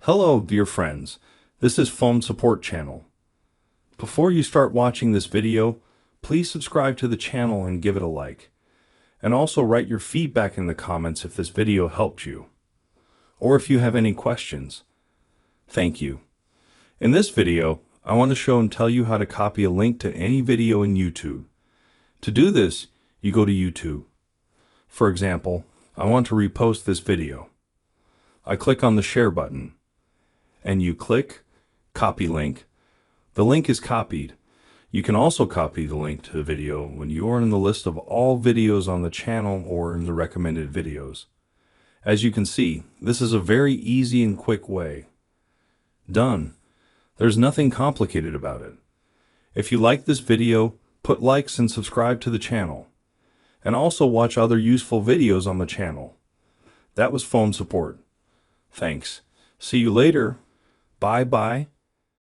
Hello, dear friends. This is Phone Support Channel. Before you start watching this video, please subscribe to the channel and give it a like. And also write your feedback in the comments if this video helped you, or if you have any questions. Thank you. In this video, I want to show and tell you how to copy a link to any video in YouTube. To do this, you go to YouTube. For example, I want to repost this video. I click on the share button, and you click copy link. The link is copied. You can also copy the link to the video when you are in the list of all videos on the channel or in the recommended videos. As you can see, this is a very easy and quick way. Done. There's nothing complicated about it. If you like this video, put likes and subscribe to the channel. And also watch other useful videos on the channel. That was Phone Support. Thanks. See you later. Bye-bye.